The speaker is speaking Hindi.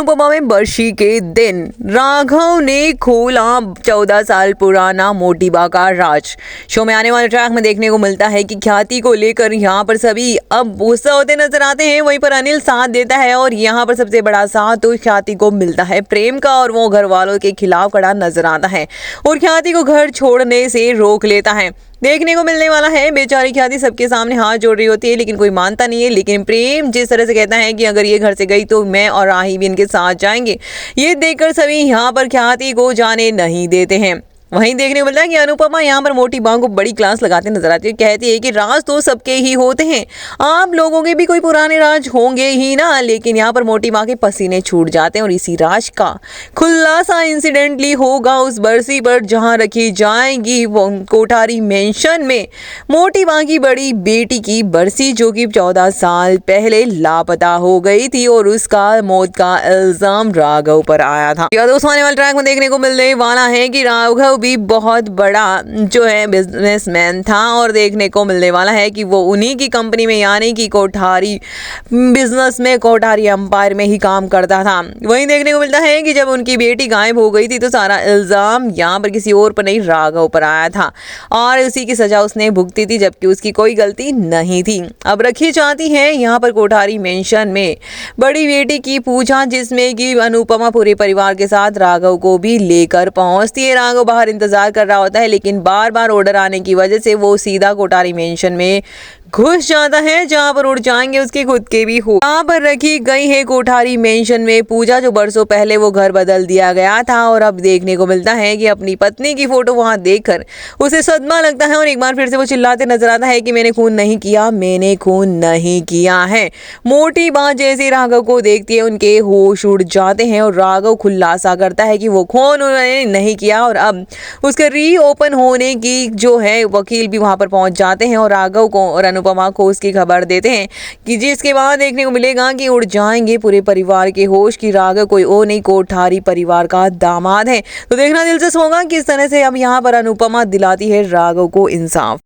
अनुपमा में बरसी के दिन राघव ने खोला 14 साल पुराना मोटिबा का राज। शो में आने वाले ट्रैक में देखने को मिलता है कि ख्याति को लेकर यहाँ पर सभी अब गुस्सा होते नजर आते हैं। वहीं पर अनिल साथ देता है और यहाँ पर सबसे बड़ा साथ तो ख्याति को मिलता है प्रेम का, और वो घर वालों के खिलाफ खड़ा नजर आता है और ख्याति को घर छोड़ने से रोक लेता है। देखने को मिलने वाला है बेचारी ख्याति सबके सामने हाथ जोड़ रही होती है, लेकिन कोई मानता नहीं है। लेकिन प्रेम जिस तरह से कहता है कि अगर ये घर से गई तो मैं और राही भी इनके साथ जाएंगे, ये देखकर सभी यहाँ पर ख्याति को जाने नहीं देते हैं। वहीं देखने को मिलता है कि अनुपमा यहाँ पर मोटी बांग को बड़ी क्लास लगाते नजर आती है। कहती है कि राज तो सबके ही होते हैं, आप लोगों के भी कोई पुराने राज होंगे ही ना। लेकिन यहाँ पर मोटी बांग के पसीने छूट जाते हैं और इसी राज का खुलासा इंसिडेंटली होगा उस बरसी पर जहाँ रखी जाएगी वो कोठारी मेंशन में मोटी बांग की बड़ी बेटी की बरसी, जो कि 14 साल पहले लापता हो गई थी और उसका मौत का इल्जाम राघव पर आया था। दोस्तों आने वाले ट्रैक में देखने को मिलने वाला है कि राघव भी बहुत बड़ा जो है बिजनेसमैन था और देखने को मिलने वाला है कि वो उन्हीं की कंपनी में यानी कि कोठारी बिजनेस में कोठारी एम्पायर में ही काम करता था। वहीं देखने को मिलता है कि जब उनकी बेटी गायब हो गई थी तो सारा इल्जाम यहाँ पर किसी और पर नहीं राघव पर आया था और उसी की सजा उसने भुगती थी, जबकि उसकी कोई गलती नहीं थी। अब रखी जाती है यहाँ पर कोठारी मेंशन में बड़ी बेटी की पूजा, जिसमें कि अनुपमा पूरे परिवार के साथ राघव को भी लेकर पहुंचती है। राघव बाहर इंतजार कर रहा होता है, लेकिन बार बार ऑर्डर आने की वजह से वो सीधा कोठारी मेंशन में घुस जाता है, जहां पर उड़ जाएंगे उसके खुद के भी हो। यहाँ पर रखी गई है कोठारी मेंशन में पूजा, जो बरसों पहले वो घर बदल दिया गया था और अब देखने को मिलता है कि अपनी पत्नी की फोटो वहां देखकर उसे सदमा लगता है और एक बार फिर से वो चिल्लाते नजर आता है कि मैंने खून नहीं किया, मैंने खून नहीं किया है। मोटी बात जैसे राघव को देखती है उनके होश उड़ जाते हैं और राघव खुलासा करता है कि वो खून उन्होंने नहीं किया। और अब उसके रीओपन होने की जो है वकील भी वहां पर पहुंच जाते हैं और राघव को और अनुपमा को उसकी खबर देते हैं कि जिसके बाद देखने को मिलेगा कि उड़ जाएंगे पूरे परिवार के होश की राघव कोई और नहीं कोठारी परिवार का दामाद है। तो देखना दिलचस्प होगा किस तरह से अब यहाँ पर अनुपमा दिलाती है राघव को इंसाफ।